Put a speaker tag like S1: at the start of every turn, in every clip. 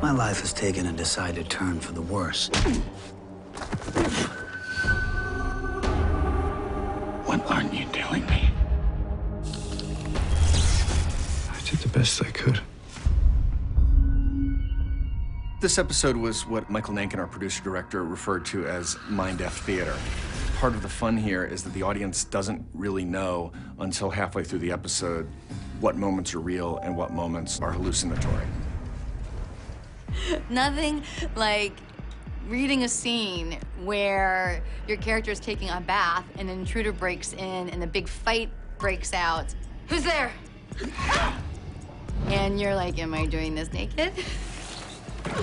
S1: My life has taken a decided turn for the worse.
S2: What aren't you telling me?
S3: I did the best I could.
S4: This episode was what Michael Nankin, our producer-director, referred to as mind-F theater. Part of the fun here is that the audience doesn't really know until halfway through the episode what moments are real and what moments are hallucinatory.
S5: Nothing like reading a scene where your character is taking a bath and an intruder breaks in and a big fight breaks out. Who's there? And you're like, am I doing this naked?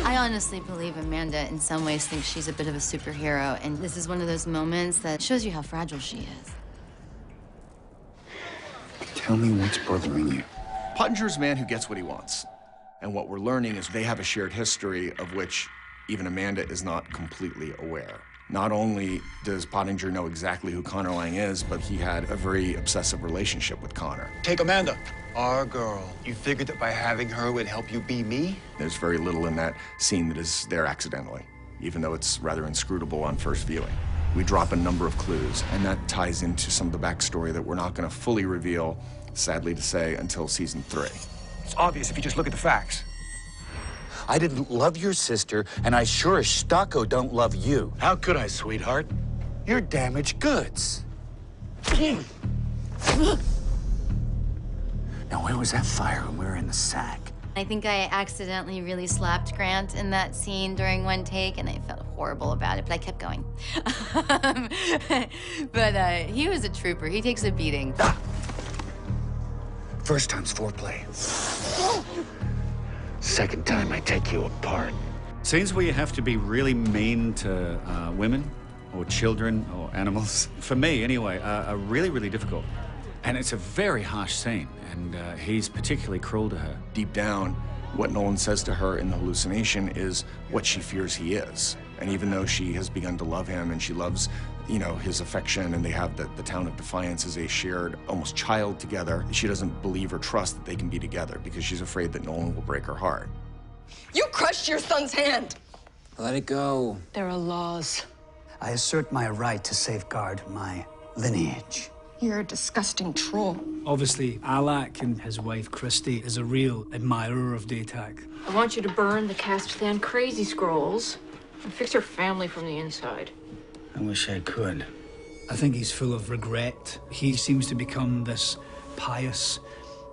S5: I honestly believe Amanda in some ways thinks she's a bit of a superhero, and this is one of those moments that shows you how fragile she is.
S2: Tell me what's bothering you.
S4: Pottinger's a man who gets what he wants. And what we're learning is they have a shared history of which even Amanda is not completely aware. Not only does Pottinger know exactly who Connor Lang is, but he had a very obsessive relationship with Connor.
S6: Take Amanda, our girl. You figured that by having her would help you be me?
S4: There's very little in that scene that is there accidentally, even though it's rather inscrutable on first viewing. We drop a number of clues, and that ties into some of the backstory that we're not going to fully reveal, sadly to say, until season 3.
S6: It's obvious if you just look at the facts.
S2: I didn't love your sister, and I sure as Stocko don't love you.
S6: How could I, sweetheart?
S2: You're damaged goods. Now, where was that fire when we were in the sack?
S5: I think I accidentally really slapped Grant in that scene during one take, and I felt horrible about it, but I kept going. But he was a trooper. He takes a beating.
S2: First time's foreplay. Second time, I take you apart.
S3: Scenes where you have to be really mean to women or children or animals, for me anyway, are really, really difficult. And it's a very harsh scene, and he's particularly cruel to her.
S4: Deep down, what Nolan says to her in the hallucination is what she fears he is. And even though she has begun to love him and she loves, you know, his affection, and they have the town of Defiance as a shared, almost child together, she doesn't believe or trust that they can be together because she's afraid that Nolan will break her heart.
S7: You crushed your son's hand.
S1: Let it go.
S7: There are laws.
S1: I assert my right to safeguard my lineage.
S7: You're a disgusting troll.
S8: Obviously, Alak and his wife, Christy, is a real admirer of Daytak.
S9: I want you to burn the Cast-Than crazy scrolls and fix her family from the inside.
S1: I wish I could.
S8: I think he's full of regret. He seems to become this pious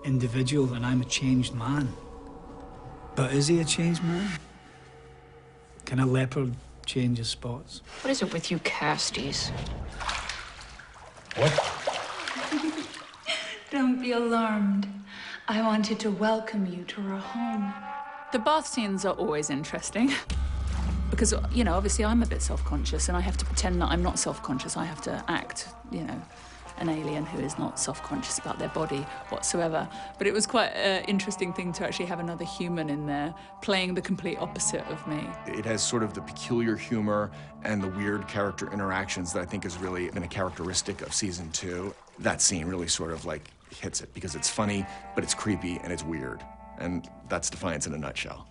S8: individual, and I'm a changed man. But is he a changed man? Can a leopard change his spots?
S9: What is it with you Casties?
S6: What?
S10: Don't be alarmed. I wanted to welcome you to our home.
S11: The bath scenes are always interesting because, you know, obviously I'm a bit self-conscious and I have to pretend that I'm not self-conscious. I have to act, you know, an alien who is not self-conscious about their body whatsoever. But it was quite an interesting thing to actually have another human in there playing the complete opposite of me.
S4: It has sort of the peculiar humor and the weird character interactions that I think has really been a characteristic of season 2. That scene really sort of like hits it because it's funny, but it's creepy and it's weird. And that's Defiance in a nutshell.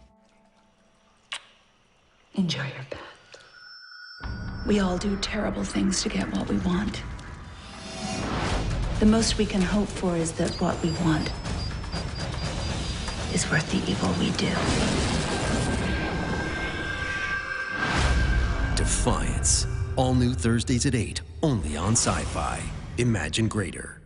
S10: Enjoy your bath. We all do terrible things to get what we want. The most we can hope for is that what we want is worth the evil we do.
S12: Defiance. All new Thursdays at 8, only on Sci-Fi. Imagine greater.